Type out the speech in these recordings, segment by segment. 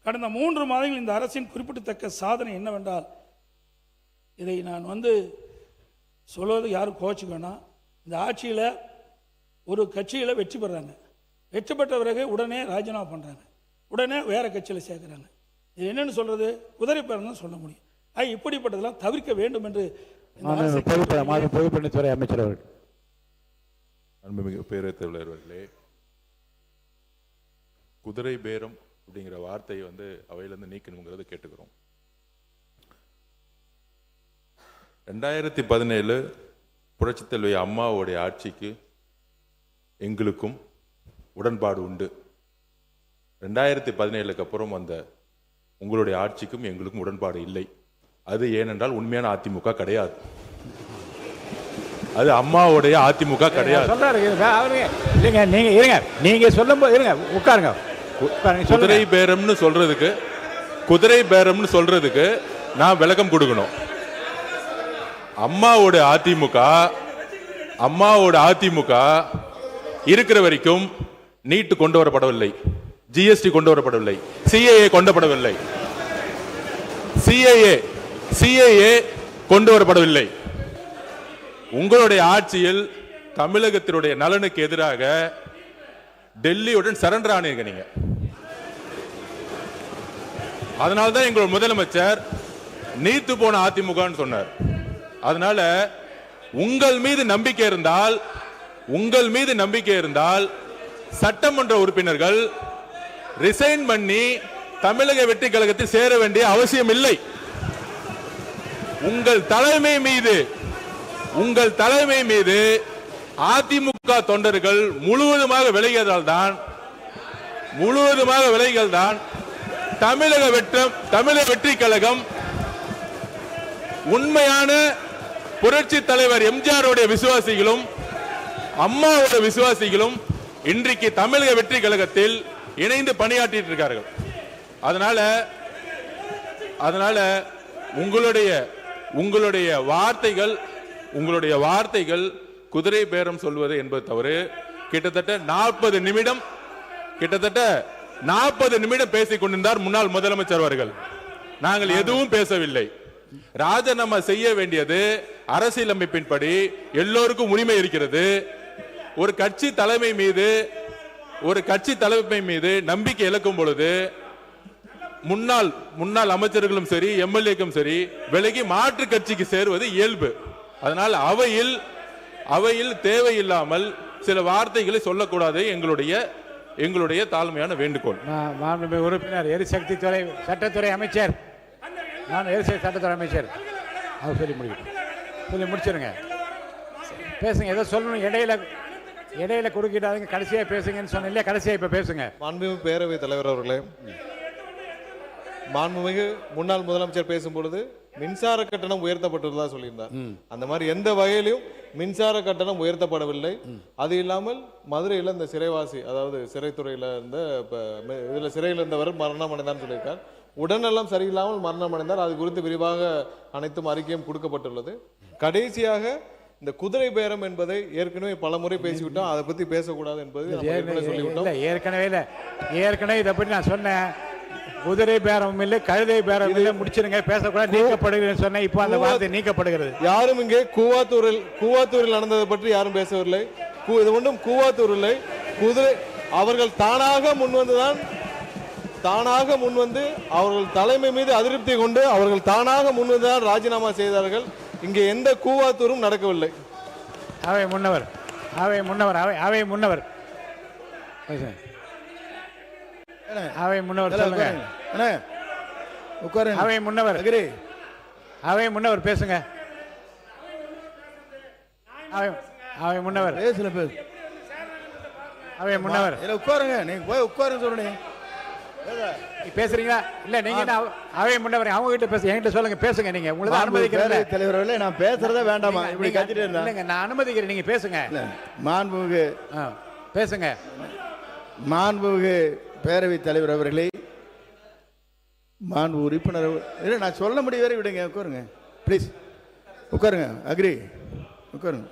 கடந்த 3 மாதங்கள் இந்த அரசின் குறிப்பிடத்தக்க சாதனை என்னவென்றால், இதை நான் சொல்வது யாரும் கோச்சிக்க வேணாம். இந்த ஆட்சியில் ஒரு கட்சியில் வெற்றி பெறாங்க, வெற்றி பெற்ற பிறகு உடனே ராஜினாமா பண்ணுறாங்க, உடனே வேறு கட்சியில் சேர்க்குறாங்க. இது என்னென்னு சொல்கிறது? குதிரை பேரம் தான் சொல்ல முடியும். இப்படிப்பட்டதெல்லாம் தவிர்க்க வேண்டும் என்று பொதுப்பணித்துறை அமைச்சர் அவர்கள். அன்புமிகு பேரவைத் தலைவர் அவர்களே, குதிரை பேரம் அப்படிங்கிற வார்த்தையை அவையிலிருந்து நீக்கணுங்கிறத கேட்டுக்கிறோம். 2017 புரட்சித் தலைவி அம்மாவுடைய ஆட்சிக்கு எங்களுக்கும் உடன்பாடு உண்டு. 2017க்கு அப்புறம் வந்த உங்களுடைய ஆட்சிக்கும் எங்களுக்கும் உடன்பாடு இல்லை. அது ஏனென்றால் உண்மையான அதிமுக கிடையாது, அது அம்மாவுடைய அதிமுக கிடையாது. நீங்க சொல்லும்போது உட்காருங்க. குதிரை பேரம்னு சொல்றதுக்கு நான் விளக்கம் கொடுக்கணும். அம்மாவோட அதிமுக இருக்கிற வரைக்கும் நீட் கொண்டு வரப்படவில்லை, ஜிஎஸ்டி கொண்டு வரப்படவில்லை, சிஏஏ கொண்டப்படவில்லை, சிஏஏ கொண்டு வரப்படவில்லை. உங்களுடைய ஆட்சியில் தமிழகத்தினுடைய நலனுக்கு எதிராக டெல்லியுடன் சரண்டர் ஆனீங்க நீங்க. அதனால்தான் எங்களோட முதலமைச்சர் நீத்து போன அதிமுகன்னு சொன்னார். அதனால உங்கள் மீது நம்பிக்கை இருந்தால் சட்டமன்ற உறுப்பினர்கள் ரிசைன் பண்ணி தமிழக வெற்றி கழகத்தில் சேர வேண்டிய அவசியம் இல்லை. உங்கள் தலைமை மீது அதிமுக தொண்டர்கள் முழுவதுமாக விலகியதால் தான் தமிழக வெற்றி கழகம் உண்மையான புரட்சி தலைவர் எம்ஜிஆருடைய விசுவாசிகளும் அம்மாவோட விசுவாசிகளும் இன்றைக்கு தமிழக வெற்றி கழகத்தில் இணைந்து பணியாற்றிட்டு இருக்கார்கள். அதனால உங்களுடைய வார்த்தைகள் குதிரை பேரம் சொல்வது என்பது தவறு. கிட்டத்தட்ட 40 நிமிடம் பேசிக் கொண்டிருந்தார் முன்னாள் முதலமைச்சர் அவர்கள். நாங்கள் எதுவும் பேசவில்லை. ராஜினாமா செய்ய வேண்டியது அரசியலமைப்பின்படி எல்லோருக்கும் உரிமை இருக்கிறது. ஒரு கட்சி தலைமை மீது நம்பிக்கை இழக்கும் பொழுது முன்னாள் அமைச்சர்களும் சரி, எம்எல்ஏக்கும் சரி, விலகி மாற்று கட்சிக்கு சேருவது இயல்பு. அதனால் அவையில் தேவையில்லாமல் சில வார்த்தைகளை சொல்லக்கூடாது எங்களுடைய தாழ்மையான வேண்டுகோள். உறுப்பினர் எரிசக்தி துறை சட்டத்துறை அமைச்சர், சட்டத்துறை அமைச்சர் அவர் சொல்லி முடிச்சிருங்க. பேசுங்க, ஏதோ சொல்லணும். இடையில குறுக்கிடாதீங்க. கடைசியா பேசுங்கன்னு சொன்ன இல்லையா? கடைசியா இப்ப பேசுங்க. மாண்புமிகு பேரவைத் தலைவர் அவர்களே, மாண்புமிகு முன்னாள் முதலமைச்சர் பேசும்பொழுது மின்சார கட்டணம் உயர்த்தப்பட்டுள்ளதா சொல்லியிருந்தார். அந்த மாதிரி எந்த வகையிலும் மின்சார கட்டணம் உயர்த்தப்படவில்லை. அது இல்லாமல் மதுரையில் இந்த சிறைவாசி, அதாவது சிறைத்துறையில சிறையில் இருந்தவர் மரணம் அடைந்தான்னு சொல்லியிருக்கார். உடல்நலம் சரியில்லாமல் மரணம் அடைந்தார். அது குறித்து விரிவாக அனைத்தும் அறிக்கையும் கொடுக்கப்பட்டுள்ளது. கடைசியாக இந்த குதிரை பேரம் என்பதை ஏற்கனவே பல முறை பேசிவிட்டோம், அதை பத்தி பேசக்கூடாது என்பது சொல்லிவிட்டோம். ஏற்கனவே இதை பற்றி நான் சொன்னேன். குதிரை பேரம் இல்லை, கழுதை பேரம் இல்லை, முடிச்சிருங்க, பேசக்கூடாது, நீக்கப்படுகிறது சொன்னேன். இப்போ அந்த வார்த்தை நீக்கப்படுகிறது. யாரும் இங்கே கூவாத்தூரில் நடந்ததை பற்றி யாரும் பேசவில்லை. இது ஒன்றும் கூவாத்தூர் இல்லை. குதிரை அவர்கள் தானாக முன்வந்து அவர்கள் தலைமை மீது அதிருப்தி கொண்டு அவர்கள் தானாக முன்வந்துதான் ராஜினாமா செய்தார்கள். இங்கே எந்த கூவாத்தூரும் நடக்கவில்லை. அவை முன்னவர் அவை முன்னவர் சொல்லுங்க. அவை முன்னவர் பேசுங்க. அவை முன்னவர் உட்காருங்க. நீங்க போய் உட்காருங்க சொல்லுங்க. பேசுறீங்களா? இல்ல நீங்க அவை முன்னவர் அவங்க கிட்ட பேச, என்கிட்ட சொல்லுங்க, பேசுங்க. நீங்க உங்களுக்கு அனுமதிக்கிறேன் தலைவர்களே, நான் பேசுறதே வேண்டாமா? இப்படி கத்திட்டு இல்லங்க, நான் அனுமதிக்கிறேன், நீங்க பேசுங்க. மாண்புமிகு பேசுங்க. மாண்புமிகு பேரவைத் தலைவர் அவர்களே, மாண்பு உறுப்பினர், நான் சொல்ல முடிய வரை விடுங்க. உட்காருங்க ப்ளீஸ், உட்காருங்க. அக்ரி, உட்காருங்க.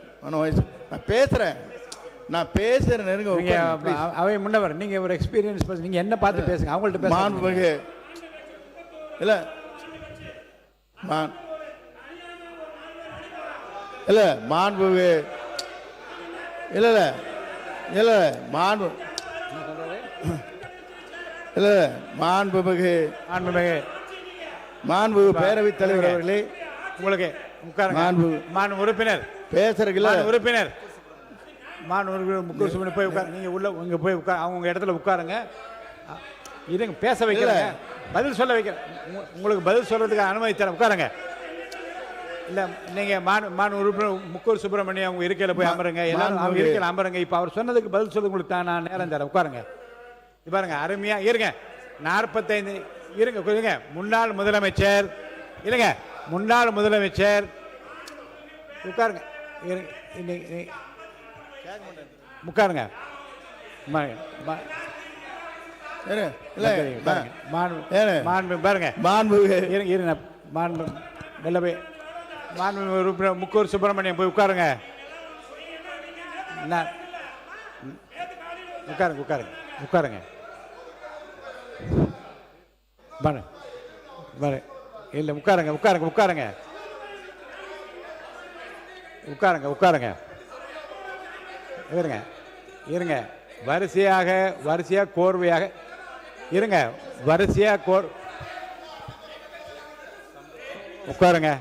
நான் பேசுறேன். அவை முன்னவர், நீங்க ஒரு எக்ஸ்பீரியன்ஸ், நீங்க என்ன பார்த்து பேசுங்க. அவங்கள்ட்ட பேசுங்க. மாண்புமிகு இல்லை இல்லை மாண்புமிகு இல்லை இல்லை இல்லை மாண்பு இல்லை மாண்புமிகு பேரவைத் தலைவர் அவர்களே, உங்களுக்கு உட்காருங்க. மாண்பு உறுப்பினர் பேசுறதுல உறுப்பினர் முக்கூர் சுப்பிரமணியம் போய் உட்காரு. நீங்க உள்ள இங்க போய் உட்கார், அவங்க இடத்துல உட்காருங்க. இருங்க, பேச வைக்கிறேன், பதில் சொல்ல வைக்கிறேன். உங்களுக்கு பதில் சொல்றதுக்கு அனுமதி தரேன், உட்காருங்க. இல்ல நீங்க உறுப்பினர் முக்கூர் சுப்பிரமணியம் அவங்க இருக்கையில போய் அமருங்க. எல்லாரும் அவங்க இருக்கையில அமருங்க. இப்ப அவர் சொன்னதுக்கு பதில் சொல்றது உங்களுக்கு நான் நேரம் தரேன், உட்காருங்க. பாருங்க, அருமையா இருங்க. 45 இருங்க. முன்னாள் முதலமைச்சர் இல்லைங்க, முன்னாள் முதலமைச்சர் உட்காருங்க. உட்காருங்க. உறுப்பினர் முக்கூர் சுப்பிரமணியம் போய் உட்காருங்க. உட்காருங்க. இல்ல உட்காருங்க. இருங்க. வரிசையா கோர்வையாக இருங்க. உட்காருங்க.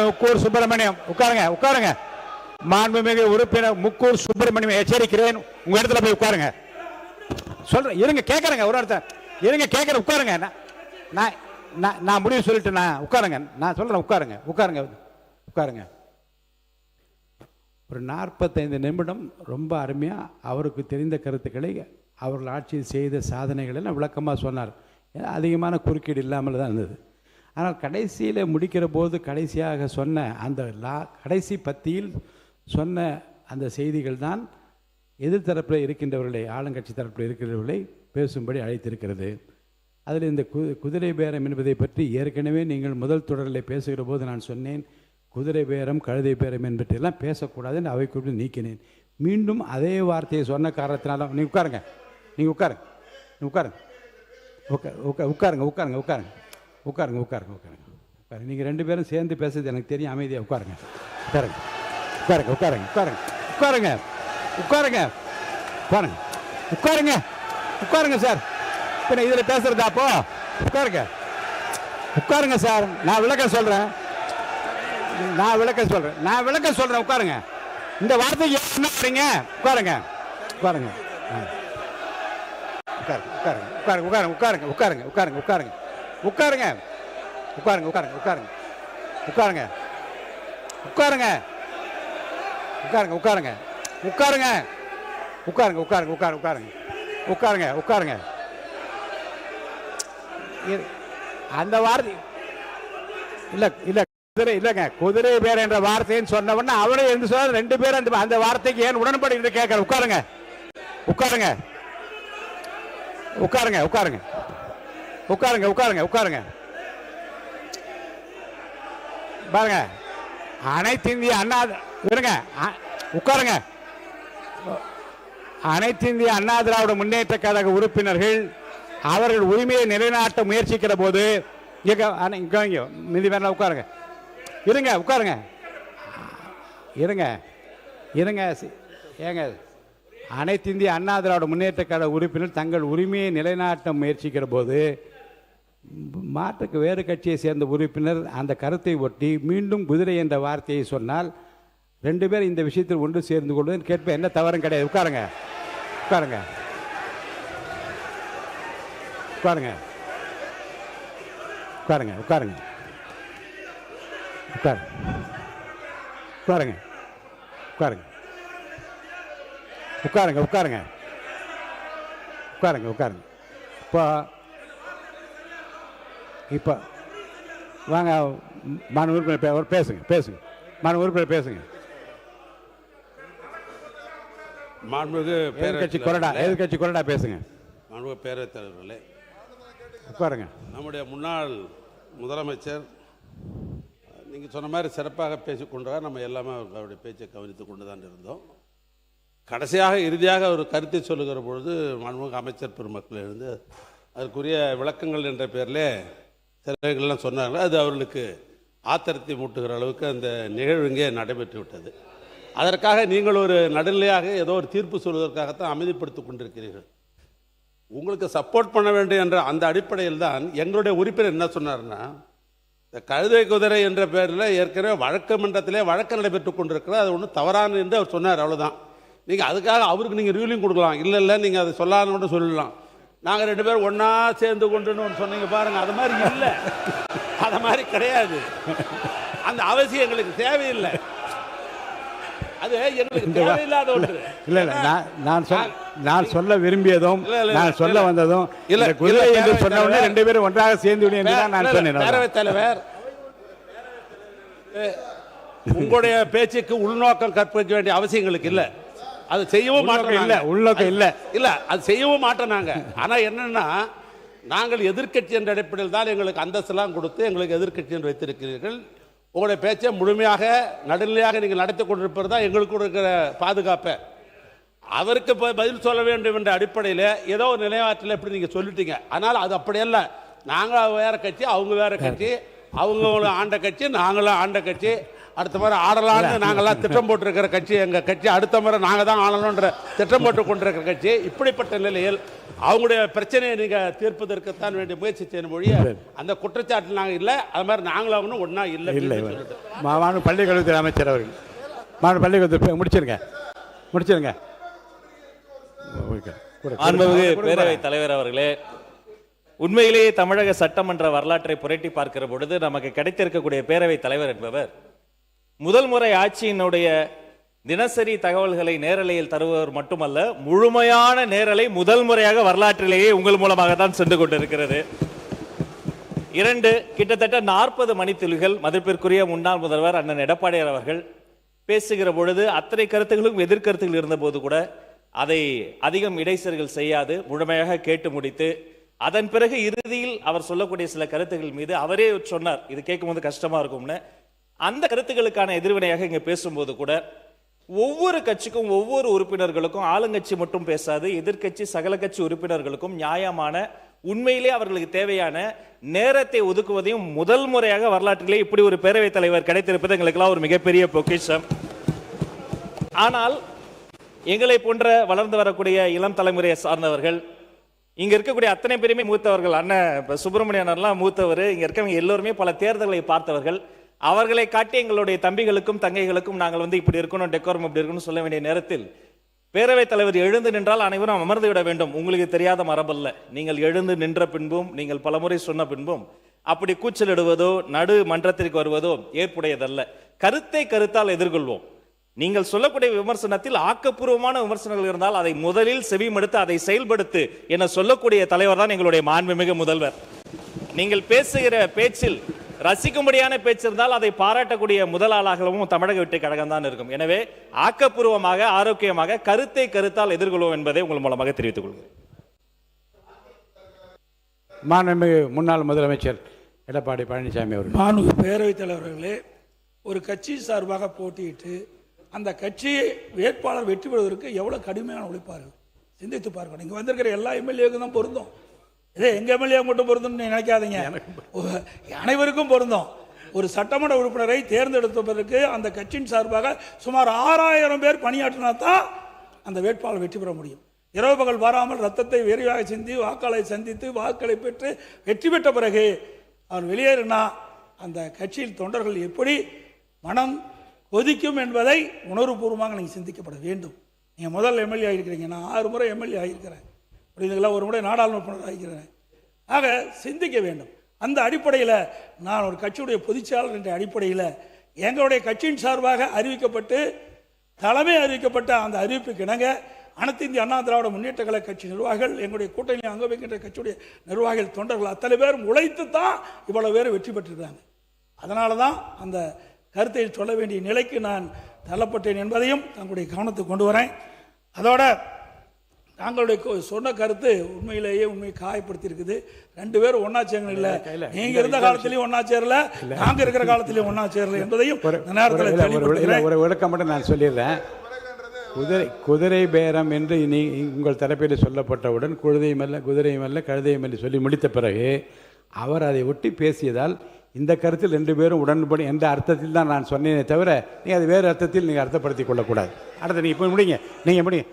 முக்கூர் சுப்பிரமணியம் உட்காருங்க. மாண்புமிகு உறுப்பினர் முக்கூர் சுப்பிரமணியம் எச்சரிக்கிறேன், உங்க இடத்துல போய் உட்காருங்க. சொல்றேன், இருங்க, கேட்கறேங்க. ஒரு இடத்த இருங்க, கேட்கறேன், உட்காருங்க. நான் முடிவு சொல்லிட்டேன், உட்காருங்க. நான் சொல்றேன், உட்காருங்க. ஒரு 45 நிமிடம் ரொம்ப அருமையா அவருக்கு தெரிந்த கருத்துக்களை, அவர்கள் ஆட்சியில் செய்த சாதனைகள் எல்லாம் விளக்கமாக சொன்னார். அதிகமான குறுக்கீடு இல்லாமல் தான் இருந்தது. ஆனால் கடைசியில் முடிக்கிற போது கடைசியாக சொன்ன அந்த கடைசி பத்தியில் சொன்ன அந்த செய்திகள் தான் எதிர்த்தரப்பில் இருக்கின்றவர்களை, ஆளுங்கட்சி தரப்பில் இருக்கிறவர்களை பேசும்படி அழைத்திருக்கிறது. அதில் இந்த குதிரை பேரம் என்பதை பற்றி ஏற்கனவே நீங்கள் முதல் தொடரில் பேசுகிற போது நான் சொன்னேன், குதிரை பேரம் கழுதை பேரம் என்பதெல்லாம் பேசக்கூடாதுன்னு அவை குறித்து நீக்கினேன். மீண்டும் அதே வார்த்தையை சொன்ன காரணத்தினால உட்காருங்க. நீங்கள் 2 பேரும் சேர்ந்து பேசுறது எனக்கு தெரியும். அமைதியாக உட்காருங்க. சார். பின்ன இதில் பேசுறதா? அப்போ உட்காருங்க சார். நான் விளக்கம் சொல்றேன். உட்காருங்க. இந்த வார்த்தைக்கு என்ன பண்றீங்க? உட்காருங்க. அந்த வார்த்தை இல்லங்க, குதிரை பேர் என்ற வார்த்தைன்னு சொன்ன உடனே அவரே என்று சொல்ல 2 பேரும் அந்த வார்த்தைக்கு ஏன் உடன்படி என்று கேட்கற. உட்காருங்க. பாருங்க, அனைத்து இந்திய அண்ணா திராவிட முன்னேற்ற கழக உறுப்பினர்கள் அவர்கள் உரிமையை நிலைநாட்ட முயற்சிக்கிற போது உட்காருங்க. அனைத்து இந்திய அண்ணா திராவிட முன்னேற்ற கழக உறுப்பினர் தங்கள் உரிமையை நிலைநாட்ட முயற்சிக்கிற போது மாற்றுக்கு வேறு கட்சியை சேர்ந்த உறுப்பினர் அந்த கருத்தை ஒட்டி மீண்டும் குதிரை என்ற வார்த்தையை சொன்னால் 2 பேர் இந்த விஷயத்தில் ஒன்று சேர்ந்து கொள்வது கேட்ப என்ன தவறும் கிடையாது. உட்காருங்க. இப்போ வாங்க, மாண்பு உறுப்பினர் பேசுங்க. மாண்புமிகு எதிர்கட்சி கொறடா பேசுங்க. மாண்புமிகு பேரவைத் தலைவர்களே, உட்காருங்க. நம்முடைய முன்னாள் முதலமைச்சர், நீங்கள் சொன்ன மாதிரி சிறப்பாக பேசிக்கொண்டார். நம்ம எல்லாமே அவருடைய பேச்சை கவனித்து கொண்டு தான் இருந்தோம். கடைசியாக இறுதியாக ஒரு கருத்தை சொல்லுகிற பொழுது மாண்புமிகு அமைச்சர் பெருமக்கள் இருந்து அதற்குரிய விளக்கங்கள் என்ற பேரில் சிலர்கள்லாம் சொன்னாங்க. அது அவர்களுக்கு ஆத்திரத்தை மூட்டுகிற அளவுக்கு அந்த நிகழ்வு இங்கே நடைபெற்று விட்டது. அதற்காக நீங்கள் ஒரு நடுநிலையாக ஏதோ ஒரு தீர்ப்பு சொல்வதற்காகத்தான் அமைதிப்படுத்தி கொண்டிருக்கிறீர்கள். உங்களுக்கு சப்போர்ட் பண்ண வேண்டும் என்ற அந்த அடிப்படையில் தான் எங்களுடைய உறுப்பினர் என்ன சொன்னார்னா, இந்த கழுதை குதிரை என்ற பேரில் ஏற்கனவே வழக்கு மன்றத்திலே வழக்கு நடைபெற்று கொண்டிருக்கிறது, அது ஒன்றும் தவறான என்று அவர் சொன்னார். அவ்வளோதான். நீங்கள் அதுக்காக அவருக்கு நீங்கள் ரூலிங் கொடுக்கலாம். இல்லை நீங்கள் அதை சொல்லான்னு கூட சொல்லலாம். நாங்கள் 2 பேரும் ஒன்றா சேர்ந்து கொண்டுன்னு ஒன்று சொன்னீங்க பாருங்கள், அது மாதிரி இல்லை, அது மாதிரி கிடையாது. அந்த அவசியம் எங்களுக்கு தேவையில்லை. அது எங்களுக்கு தேவையில்லாத ஒன்று. இல்லை நான் சொல்ல விரும்பியதும் நான் சொல்ல வந்ததும் இல்லை. குதிரை என்று சொன்ன உடனே 2 பேரும் ஒன்றாக சேர்ந்து நான் சொன்னேன். பேரவைத் தலைவர், உங்களுடைய பேச்சுக்கு உள்நோக்கம் கற்பிக்க வேண்டிய அவசியம் எங்களுக்கு இல்லை. அது செய்யவும் மாட்டோம். இல்லை, உள்நோக்கம் இல்லை. இல்லை, அது செய்யவும் மாட்டோம் நாங்கள். ஆனால் என்னன்னா, நாங்கள் எதிர்க்கட்சி என்ற அடிப்படையில் தான் எங்களுக்கு அந்தஸ்தெல்லாம் கொடுத்து எங்களுக்கு எதிர்க்கட்சி என்று வைத்திருக்கிறீர்கள். உங்களுடைய பேச்சை முழுமையாக நடுநிலையாக நீங்கள் நடத்தி கொண்டிருப்பது தான் எங்களுக்கு இருக்கிற பாதுகாப்பை. அவருக்கு பதில் சொல்ல வேண்டும் என்ற அடிப்படையில் ஏதோ ஒரு நிலையாற்றில் எப்படி நீங்கள் சொல்லிட்டீங்க. ஆனால் அது அப்படியல்ல. நாங்கள் வேற கட்சி, அவங்க வேற கட்சி, அவங்க ஆண்ட கட்சி, நாங்களும் ஆண்ட கட்சி. அடுத்த முறை ஆடலான்னு நாங்கள்லாம் திட்டம் போட்டிருக்கிற கட்சி எங்கள் கட்சி. அடுத்த முறை நாங்கள் தான் ஆளணுன்ற திட்டம் போட்டு கொண்டிருக்கிற கட்சி. இப்படிப்பட்ட நிலையில் அவங்களுடைய பிரச்சனையை நீங்கள் தீர்ப்பதற்குத்தான் வேண்டிய முயற்சி செய்யணும் மொழிய அந்த குற்றச்சாட்டு நாங்கள் இல்லை. அது மாதிரி நாங்களாகணும் ஒன்றா இல்லை. பள்ளிக்கல்வித்துறை அமைச்சர் அவர்கள் பள்ளிக்கல்வித்துறை முடிச்சிருங்க. மாண்புமிகு பேரவைத் தலைவர் அவர்களே, உண்மையிலேயே தமிழக சட்டமன்ற வரலாற்றை புரட்டி பார்க்கிற பொழுது நமக்கு கிடைத்திருக்கக்கூடிய பேரவைத் தலைவர் என்பவர் முதல் முறை ஆட்சியினுடைய தினசரி தகவல்களை நேரலையில் தருபவர் மட்டுமல்ல, முழுமையான நேரலை முதல் முறையாக வரலாற்றிலேயே உங்கள் மூலமாக தான் சென்று கொண்டிருக்கிறது. 2 கிட்டத்தட்ட 40 மணித்துளிகள் மதிப்பிற்குரிய முன்னாள் முதல்வர் அண்ணன் எடப்பாடியார் அவர்கள் பேசுகிற பொழுது அத்தனை கருத்துகளும் எதிர்கருத்துகள் இருந்த போது கூட அதை அதிகம் இடைச்சல்கள் செய்யாது முழுமையாக கேட்டு முடித்து, அதன் பிறகு இறுதியில் அவர் சொல்லக்கூடிய சில கருத்துக்கள் மீது அவரே சொன்னார், இது கேட்கும்போது கஷ்டமா இருக்கும்னு. அந்த கருத்துக்களுக்கான எதிர்வினையாக இங்க பேசும்போது கூட ஒவ்வொரு கட்சிக்கும் ஒவ்வொரு உறுப்பினர்களுக்கும், ஆளுங்கட்சி மட்டும் பேசாது, எதிர்கட்சி சகல கட்சி உறுப்பினர்களுக்கும் நியாயமான உண்மையிலே அவர்களுக்கு தேவையான நேரத்தை ஒதுக்குவதையும் முதல் முறையாக வரலாற்றிலே இப்படி ஒரு பேரவைத் தலைவர் கிடைத்திருப்பது எங்களுக்கெல்லாம் ஒரு மிகப்பெரிய பொக்கிஷம். ஆனால் எங்களை போன்ற வளர்ந்து வரக்கூடிய இளம் தலைமுறையை சார்ந்தவர்கள், இங்க இருக்கக்கூடிய அத்தனை பேருமே மூத்தவர்கள், அண்ணன் சுப்பிரமணியனர்லாம் மூத்தவர், இங்க இருக்கவங்க எல்லோருமே பல தேர்தல்களை பார்த்தவர்கள். அவர்களை காட்டி எங்களுடைய தம்பிகளுக்கும் தங்கைகளுக்கும் நாங்கள் இப்படி இருக்கணும், டெக்கோரம் இப்படி இருக்கணும்னு சொல்ல வேண்டிய நேரத்தில் பேரவைத் தலைவர் எழுந்து நின்றால் அனைவரும் அமர்ந்து விட வேண்டும். உங்களுக்கு தெரியாத மரபல்ல. நீங்கள் எழுந்து நின்ற பின்பும், நீங்கள் பலமுறை சொன்ன பின்பும் அப்படி கூச்சலிடுவதோ நடு மன்றத்திற்கு வருவதோ ஏற்புடையதல்ல. கருத்தை கருத்தால் எதிர்கொள்வோம். நீங்கள் சொல்லக்கூடிய விமர்சனத்தில் ஆக்கப்பூர்வமான விமர்சனங்கள் இருந்தால் அதை முதலில் செவிமடுத்து அதை செயல்படுத்து என சொல்லக்கூடிய தலைவர் தான் எங்களுடைய மாண்புமிகு முதல்வர். நீங்கள் பேசுகிற பேச்சில் ரசிக்கும்படியான பேச்சு இருந்தால் அதை பாராட்டக்கூடிய முதல் ஆளாகவும் தமிழக வெற்றி கழகம் தான் இருக்கும். எனவே ஆக்கப்பூர்வமாக, ஆரோக்கியமாக கருத்தை கருத்தால் எதிர்கொள்வோம் என்பதை உங்கள் மூலமாக தெரிவித்துக் கொள்கிறேன். மாண்புமிகு முன்னாள் முதலமைச்சர் எடப்பாடி பழனிசாமி அவர்கள். மாண்புமிகு பேரவைத் தலைவர்களே, ஒரு கட்சி சார்பாக போட்டியிட்டு அந்த கட்சியை வேட்பாளர் வெற்றி பெறுவதற்கு எவ்வளவு கடுமையான உழைப்பார்கள் சிந்தித்து பார்க்கணும். இங்கே வந்திருக்கிற எல்லா எம்எல்ஏக்கும் தான் பொருந்தும். இதே எங்க எம்எல்ஏ மட்டும் பொருந்தும்னு நினைக்காதீங்க, அனைவருக்கும் பொருந்தும். ஒரு சட்டமன்ற உறுப்பினரை தேர்ந்தெடுப்பதற்கு அந்த கட்சியின் சார்பாக சுமார் 6000 பேர் பணியாற்றினா தான் அந்த வேட்பாளர் வெற்றி பெற முடியும். இரவு பகல் வராமல் ரத்தத்தை விரைவாக சிந்தி வாக்களை சந்தித்து வாக்களை பெற்று வெற்றி பெற்ற பிறகு அவர் வெளியேறினா அந்த கட்சியில் தொண்டர்கள் எப்படி மனம் கொதிக்கும் என்பதை உணர்வுபூர்வமாக நீங்கள் சிந்திக்கப்பட வேண்டும். நீங்கள் முதல் எம்எல்ஏ ஆகிருக்கிறீங்க, நான் 6 முறை எம்எல்ஏ ஆகியிருக்கிறேன், அப்படிங்களா, ஒரு முறை நாடாளுமன்ற உறுப்பினர் ஆகிக்கிறேன். ஆக சிந்திக்க வேண்டும். அந்த அடிப்படையில் நான் ஒரு கட்சியுடைய பொதுச்செயலாளர் என்ற அடிப்படையில் எங்களுடைய கட்சியின் சார்பாக அறிவிக்கப்பட்டு தலைமை அறிவிக்கப்பட்ட அந்த அறிவிப்புக்கு இணங்க அனைத்து இந்திய அண்ணா திராவிட முன்னேற்ற கழக கட்சி நிர்வாகிகள், எங்களுடைய கூட்டணி அங்க வைக்கின்ற கட்சியுடைய நிர்வாகிகள், தொண்டர்கள் அத்தனை பேரும் உழைத்து தான் இவ்வளவு பேர் வெற்றி பெற்றிருக்காங்க. அதனால தான் அந்த கருத்தை சொல்ல வேண்டிய நிலைக்கு நான் தள்ளப்பட்டேன் என்பதையும் தங்களுடைய கவனத்துக்கு கொண்டு வரேன். அதோட நாங்களுடைய சொன்ன கருத்து உண்மையிலேயே உண்மையை காயப்படுத்தி இருக்குது. 2 பேரும் ஒன்னா சேரல இல்ல, நீங்க இருந்த காலத்திலயும் ஒன்னா சேரல, நாங்க இருக்கிற காலத்திலயும் ஒன்னா சேரல என்பதையும் இந்த நேரத்தில் தெளிவுபடுத்துகிறேன். ஒரு விளக்கம் மட்டும் நான் சொல்லிடுறேன். குதிரை பேரம் என்று உங்கள் தரப்பில் சொல்லப்பட்டவுடன் குதிரையும் அல்ல கழுதையும் என்று சொல்லி முடித்த பிறகு அவர் அதை ஒட்டி பேசியதால் இந்த கருத்தில் 2 பேரும் உடன்படி என்ற அர்த்தத்தில் தான் நான் சொன்னேனே தவிர நீங்கள் அது வேறு அர்த்தத்தில் நீங்கள் அர்த்தப்படுத்திக் கொள்ளக்கூடாது. அடுத்து நீங்கள் இப்போ முடிங்க, நீங்கள் முடிங்க.